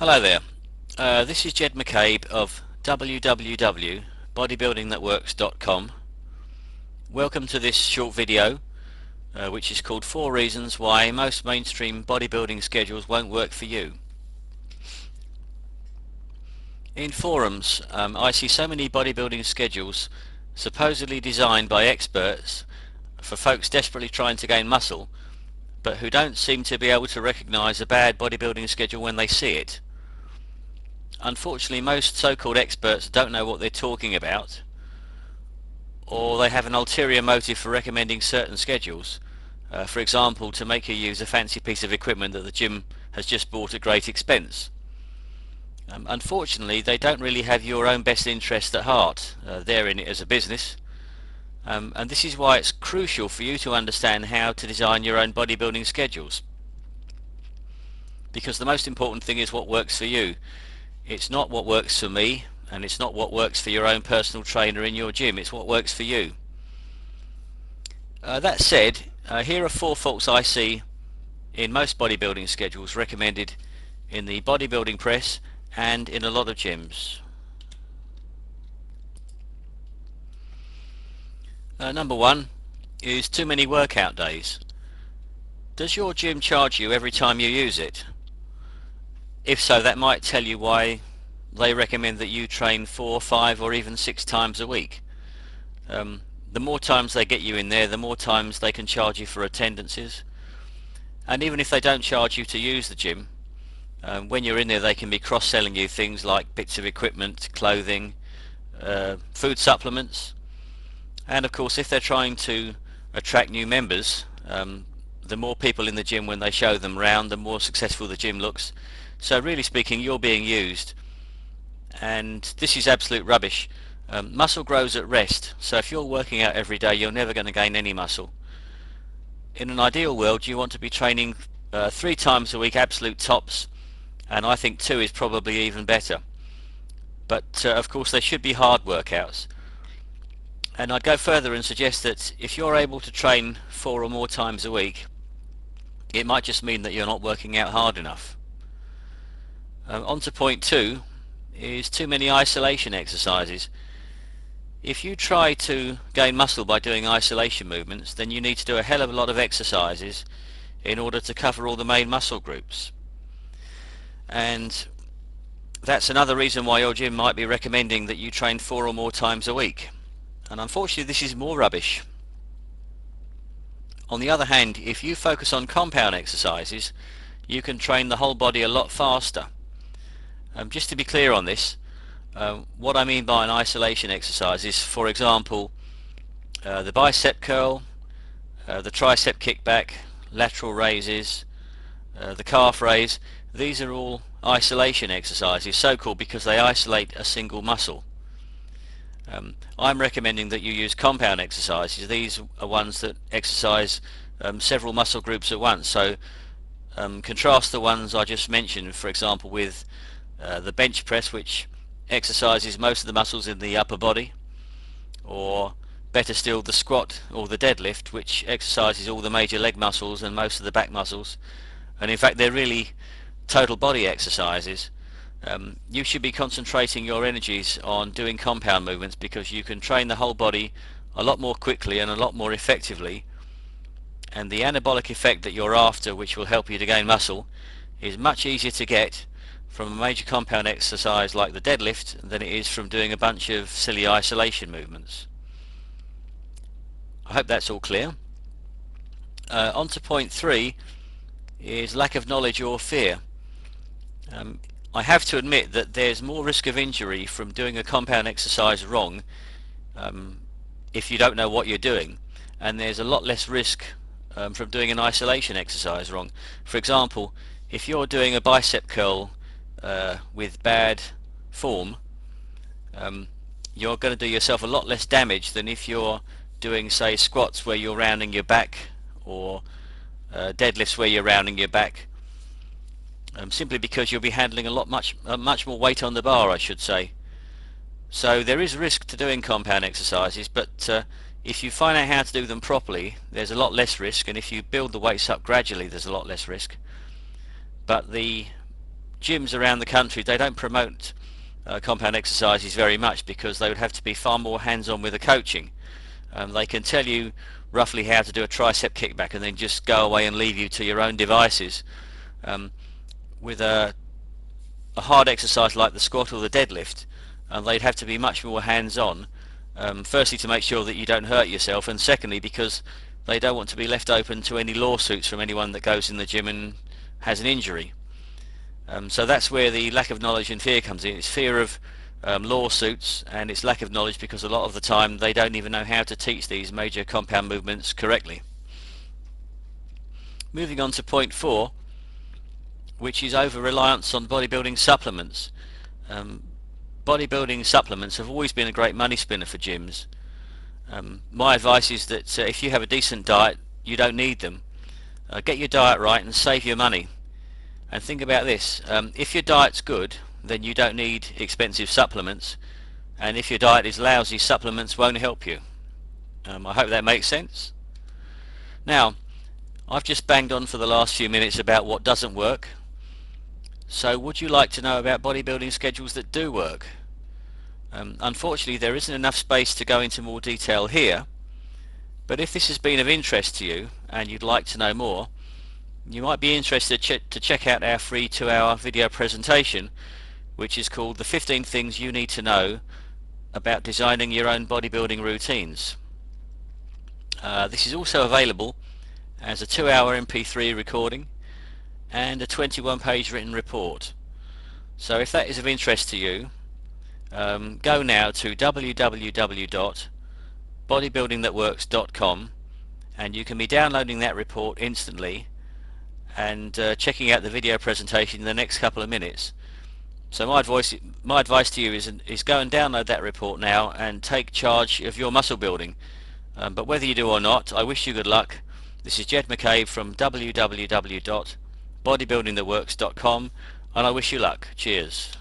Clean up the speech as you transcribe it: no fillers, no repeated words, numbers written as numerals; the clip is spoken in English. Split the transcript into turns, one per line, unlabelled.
Hello there, this is Jed McCabe of www.bodybuildingthatworks.com. Welcome to this short video which is called 4 Reasons Why Most Mainstream Bodybuilding Schedules Won't Work for You. In forums I see so many bodybuilding schedules supposedly designed by experts for folks desperately trying to gain muscle, but who don't seem to be able to recognize a bad bodybuilding schedule when they see it. Unfortunately, most so-called experts don't know what they're talking about, or they have an ulterior motive for recommending certain schedules, for example to make you use a fancy piece of equipment that the gym has just bought at great expense. Unfortunately, they don't really have your own best interest at heart. They're in it as a business, and this is why it's crucial for you to understand how to design your own bodybuilding schedules, because the most important thing is what works for you. It's not what works for me, and it's not what works for your own personal trainer in your gym. It's what works for you. That said, here are 4 faults I see in most bodybuilding schedules recommended in the bodybuilding press and in a lot of gyms. Number 1 is too many workout days. Does your gym charge you every time you use it? If so, that might tell you why they recommend that you train 4, 5 or even 6 times a week. The more times they get you in there, the more times they can charge you for attendances. And even if they don't charge you to use the gym, when you're in there they can be cross-selling you things like bits of equipment, clothing, food supplements. And of course, if they're trying to attract new members, the more people in the gym when they show them round, the more successful the gym looks. So really speaking, you're being used, and this is absolute rubbish. Muscle grows at rest, so if you're working out every day, you're never going to gain any muscle. In an ideal world, you want to be training 3 times a week, absolute tops, and I think 2 is probably even better. But of course they should be hard workouts, and I'd go further and suggest that if you're able to train 4 or more times a week, it might just mean that you're not working out hard enough. On to point 2 is too many isolation exercises. If you try to gain muscle by doing isolation movements, then you need to do a hell of a lot of exercises in order to cover all the main muscle groups. And that's another reason why your gym might be recommending that you train 4 or more times a week. And unfortunately, this is more rubbish. On the other hand, if you focus on compound exercises, you can train the whole body a lot faster. Just to be clear on this, what I mean by an isolation exercise is, for example, the bicep curl, the tricep kickback, lateral raises, the calf raise. These are all isolation exercises, so called because they isolate a single muscle. I'm recommending that you use compound exercises. These are ones that exercise several muscle groups at once. So contrast the ones I just mentioned, for example, with the bench press, which exercises most of the muscles in the upper body, or better still the squat or the deadlift, which exercises all the major leg muscles and most of the back muscles. And in fact they're really total body exercises. You should be concentrating your energies on doing compound movements, because you can train the whole body a lot more quickly and a lot more effectively, and the anabolic effect that you're after, which will help you to gain muscle, is much easier to get from a major compound exercise like the deadlift than it is from doing a bunch of silly isolation movements. I hope that's all clear. On to point 3 is lack of knowledge or fear. I have to admit that there's more risk of injury from doing a compound exercise wrong if you don't know what you're doing, and there's a lot less risk from doing an isolation exercise wrong. For example, if you're doing a bicep curl with bad form, you're going to do yourself a lot less damage than if you're doing, say, squats where you're rounding your back, or deadlifts where you're rounding your back, simply because you'll be handling much more weight on the bar, I should say. So there is risk to doing compound exercises, but if you find out how to do them properly, there's a lot less risk, and if you build the weights up gradually, there's a lot less risk. But the gyms around the country, they don't promote compound exercises very much because they would have to be far more hands-on with the coaching. They can tell you roughly how to do a tricep kickback and then just go away and leave you to your own devices. With a hard exercise like the squat or the deadlift, they'd have to be much more hands-on, firstly to make sure that you don't hurt yourself, and secondly because they don't want to be left open to any lawsuits from anyone that goes in the gym and has an injury. So that's where the lack of knowledge and fear comes in. It's fear of lawsuits, and it's lack of knowledge because a lot of the time they don't even know how to teach these major compound movements correctly. Moving on to point 4, which is over-reliance on bodybuilding supplements. Bodybuilding supplements have always been a great money spinner for gyms. My advice is that if you have a decent diet, you don't need them. Get your diet right and save your money. And think about this, if your diet's good, then you don't need expensive supplements, and if your diet is lousy, supplements won't help you. I hope that makes sense. Now, I've just banged on for the last few minutes about what doesn't work. So would you like to know about bodybuilding schedules that do work? Unfortunately, there isn't enough space to go into more detail here, but if this has been of interest to you and you'd like to know more, you might be interested to check out our free 2-hour video presentation, which is called The 15 Things You Need to Know About Designing Your Own Bodybuilding Routines. This is also available as a 2-hour MP3 recording and a 21-page written report. So if that is of interest to you, go now to www.bodybuildingthatworks.com, and you can be downloading that report instantly and checking out the video presentation in the next couple of minutes. So my advice to you is go and download that report now and take charge of your muscle building. But whether you do or not, I wish you good luck. This is Jed McCabe from www.bodybuildingthatworks.com, and I wish you luck. Cheers.